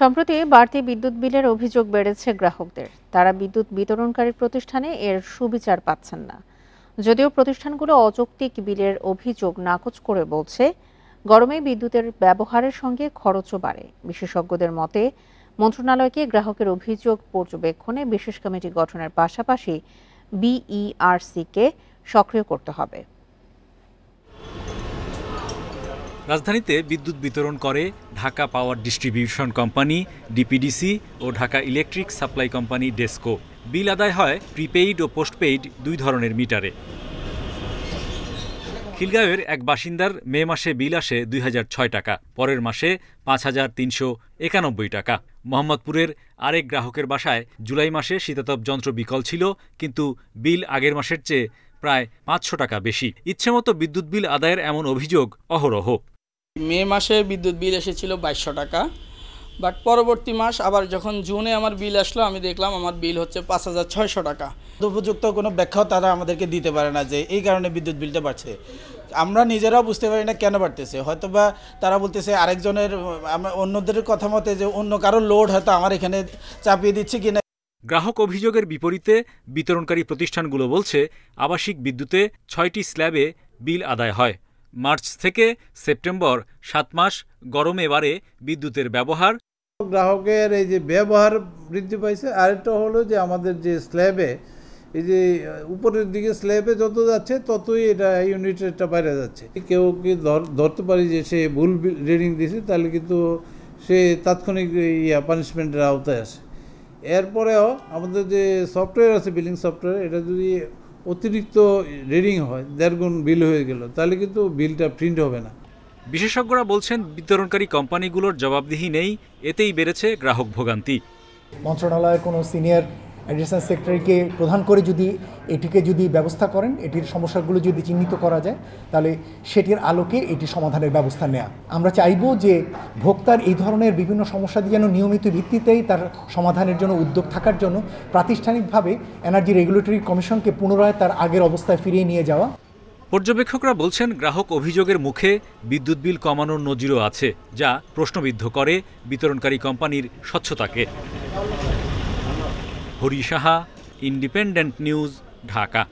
সম্প্রতি বাড়তি বিদ্যুৎ বিলের অভিযোগ বেড়েছে গ্রাহকদের। তারা বিদ্যুৎ বিতরণকারী প্রতিষ্ঠানে এর সুবিচার পাচ্ছেন না। যদিও প্রতিষ্ঠানগুলো অযৌক্তিক বিলের অভিযোগ নাকচ করে বলছে, গরমে বিদ্যুতের ব্যবহারের সঙ্গে খরচও বাড়ে। বিশেষজ্ঞদের মতে, মন্ত্রণালয়কে গ্রাহকের অভিযোগ পর্যবেক্ষণে বিশেষ কমিটি গঠনের পাশাপাশি বিইআরসিকে সক্রিয় করতে হবে। রাজধানীতে বিদ্যুৎ বিতরণ করে Dhaka power distribution company DPDC ও Dhaka electric supply company DESCO. Bill আদায় হয় প্রিপেইড ও পোস্টপেইড দুই ধরনের মিটারে। খিলগাঁওয়ের এক বাসিন্দার মে মাসে বিল আসে ২০০৬ টাকা, পরের মাসে ৫,৩৯১ টাকা। মোহাম্মদপুরের আরেক গ্রাহকের বাসায় জুলাই মাসে শীতাতপ যন্ত্র বিকল ছিল, কিন্তু বিল আগের মাসের চেয়ে প্রায় ৫০০ টাকা বেশি। ইচ্ছেমতো বিদ্যুৎ বিল আদায়ের এমন অভিযোগ অহরহ। মে মাসে বিদ্যুৎ বিল এসেছিল ২২০০ টাকা, বাট পরবর্তী মাস আবার যখন জুনে আমার বিল আসলো, আমি দেখলাম আমার বিল হচ্ছে ৫,৬০০ টাকা। উপযুক্ত কোনো ব্যাখ্যাও তারা আমাদেরকে দিতে পারে না যে এই কারণে বিদ্যুৎ বিলটা বাড়ছে। আমরা নিজেরাও বুঝতে পারি না কেন বাড়তেছে। হয়তোবা তারা বলতেছে আরেকজনের, অন্যদের কথা মতে যে অন্য কারোর লোড হয়তো আমার এখানে চাপিয়ে দিচ্ছে কিনা। গ্রাহক অভিযোগের বিপরীতে বিতরণকারী প্রতিষ্ঠানগুলো বলছে, আবাসিক বিদ্যুতে ৬টি স্ল্যাবে বিল আদায় হয়। মার্চ থেকে সেপ্টেম্বর ৭ মাস গরমে বাড়ে বিদ্যুতের ব্যবহার। গ্রাহকের এই যে ব্যবহার বৃদ্ধি পাইছে। আরেকটা হলো যে আমাদের যে স্ল্যাবে, এই যে উপরের দিকে স্ল্যাবে যত যাচ্ছে ততই এটা ইউনিটেরটা বাইরে যাচ্ছে। কেউ কি ধরতে পারি যে সে ভুল রিডিং দিয়েছে, তাহলে কিন্তু সে তাৎক্ষণিক পানিশমেন্টের আওতায় আসে। এরপরেও আমাদের যে সফটওয়্যার আছে, বিলিং সফটওয়্যার, এটা যদি অতিরিক্ত রিডিং হয়, ১.৫ গুণ বিল হয়ে গেল, তাহলে কিন্তু বিলটা প্রিন্ট হবে না। বিশেষজ্ঞরা বলছেন, বিতরণকারী কোম্পানিগুলোর জবাবদিহি নেই, এতেই বেড়েছে গ্রাহক ভোগান্তি। মন্ত্রণালয়ের কোনো সিনিয়র অ্যাডিশনাল সেক্রেটারিকে প্রধান করে যদি এটিকে ব্যবস্থা করেন, এটির সমস্যাগুলো যদি চিহ্নিত করা যায়, তাহলে সেটির আলোকে এটি সমাধানের ব্যবস্থা নেওয়া। আমরা চাইব যে ভোক্তার এই ধরনের বিভিন্ন সমস্যা যেন নিয়মিত ভিত্তিতেই তার সমাধানের জন্য উদ্যোগ থাকার জন্য প্রাতিষ্ঠানিকভাবে এনার্জি রেগুলেটরি কমিশনকে পুনরায় তার আগের অবস্থায় ফিরিয়ে নিয়ে যাওয়া। পর্যবেক্ষকরা বলছেন, গ্রাহক অভিযোগের মুখে বিদ্যুৎ বিল কমানোর নজিরও আছে, যা প্রশ্নবিদ্ধ করে বিতরণকারী কোম্পানির স্বচ্ছতাকে। Hari Saha, independent news, Dhaka.